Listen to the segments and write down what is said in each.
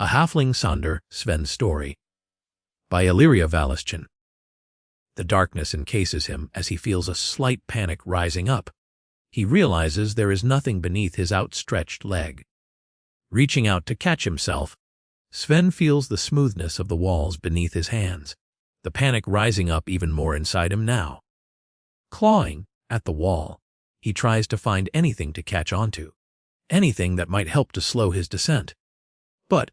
A Halfling Sonder, Sven's Story, by Illyria Valischin. The darkness encases him as he feels a slight panic rising up. He realizes there is nothing beneath his outstretched leg. Reaching out to catch himself, Sven feels the smoothness of the walls beneath his hands, the panic rising up even more inside him now. Clawing at the wall, he tries to find anything to catch onto, anything that might help to slow his descent. But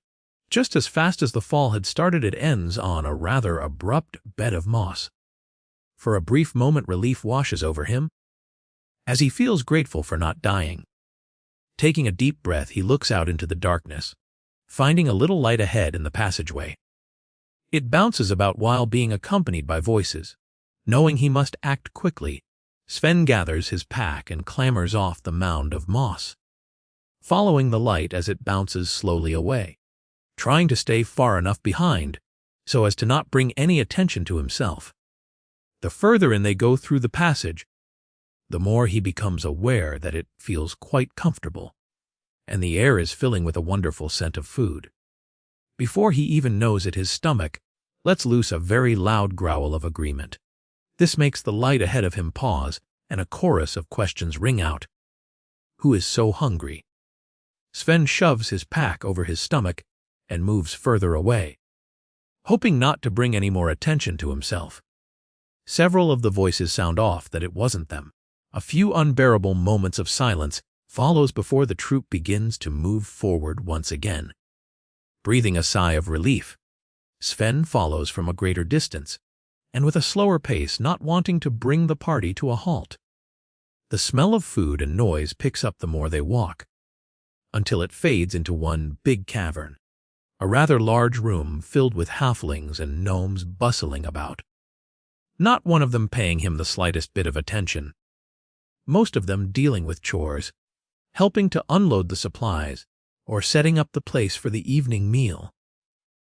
just as fast as the fall had started, it ends on a rather abrupt bed of moss. For a brief moment, relief washes over him, as he feels grateful for not dying. Taking a deep breath, he looks out into the darkness, finding a little light ahead in the passageway. It bounces about while being accompanied by voices. Knowing he must act quickly, Sven gathers his pack and clambers off the mound of moss, following the light as it bounces slowly away, trying to stay far enough behind so as to not bring any attention to himself. The further in they go through the passage, the more he becomes aware that it feels quite comfortable, and the air is filling with a wonderful scent of food. Before he even knows it, his stomach lets loose a very loud growl of agreement. This makes the light ahead of him pause, and a chorus of questions ring out. Who is so hungry? Sven shoves his pack over his stomach and moves further away, hoping not to bring any more attention to himself. Several of the voices sound off that it wasn't them. A few unbearable moments of silence follows before the troop begins to move forward once again. Breathing a sigh of relief, Sven follows from a greater distance, and with a slower pace, not wanting to bring the party to a halt. The smell of food and noise picks up the more they walk, until it fades into one big cavern, a rather large room filled with halflings and gnomes bustling about. Not one of them paying him the slightest bit of attention. Most of them dealing with chores, helping to unload the supplies, or setting up the place for the evening meal.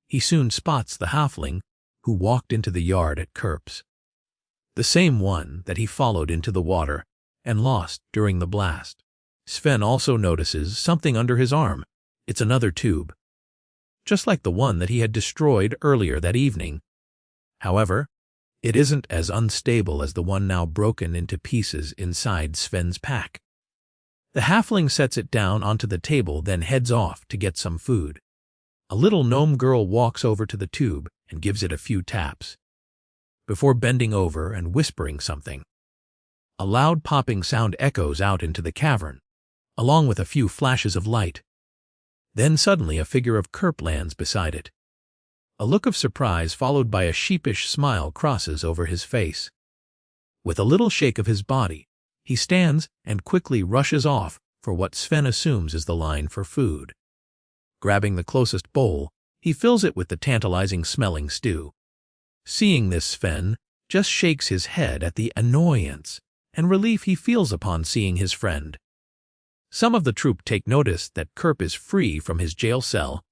He soon spots the halfling who walked into the yard at Kerp's, the same one that he followed into the water and lost during the blast. Sven also notices something under his arm. It's another tube, just like the one that he had destroyed earlier that evening. However, it isn't as unstable as the one now broken into pieces inside Sven's pack. The halfling sets it down onto the table, then heads off to get some food. A little gnome girl walks over to the tube and gives it a few taps, before bending over and whispering something. A loud popping sound echoes out into the cavern, along with a few flashes of light. Then suddenly a figure of Kerp lands beside it. A look of surprise followed by a sheepish smile crosses over his face. With a little shake of his body, he stands and quickly rushes off for what Sven assumes is the line for food. Grabbing the closest bowl, he fills it with the tantalizing smelling stew. Seeing this, Sven just shakes his head at the annoyance and relief he feels upon seeing his friend. Some of the troop take notice that Kerp is free from his jail cell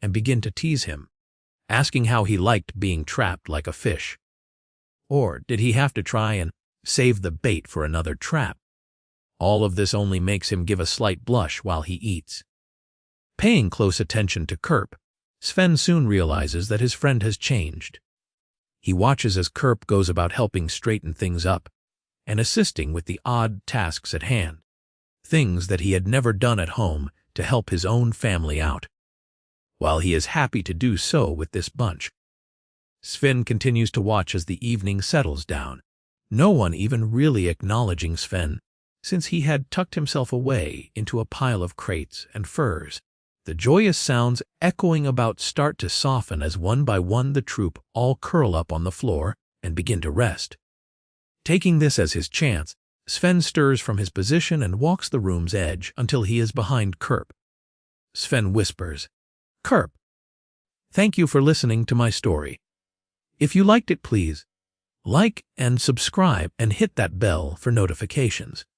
and begin to tease him, asking how he liked being trapped like a fish. Or did he have to try and save the bait for another trap? All of this only makes him give a slight blush while he eats. Paying close attention to Kerp, Sven soon realizes that his friend has changed. He watches as Kerp goes about helping straighten things up and assisting with the odd tasks at hand, things that he had never done at home to help his own family out. While he is happy to do so with this bunch, Sven continues to watch as the evening settles down, no one even really acknowledging Sven, since he had tucked himself away into a pile of crates and furs. The joyous sounds echoing about start to soften as one by one the troop all curl up on the floor and begin to rest. Taking this as his chance, Sven stirs from his position and walks the room's edge until he is behind Kerp. Sven whispers, "Kerp, thank you for listening to my story. If you liked it, please like and subscribe and hit that bell for notifications."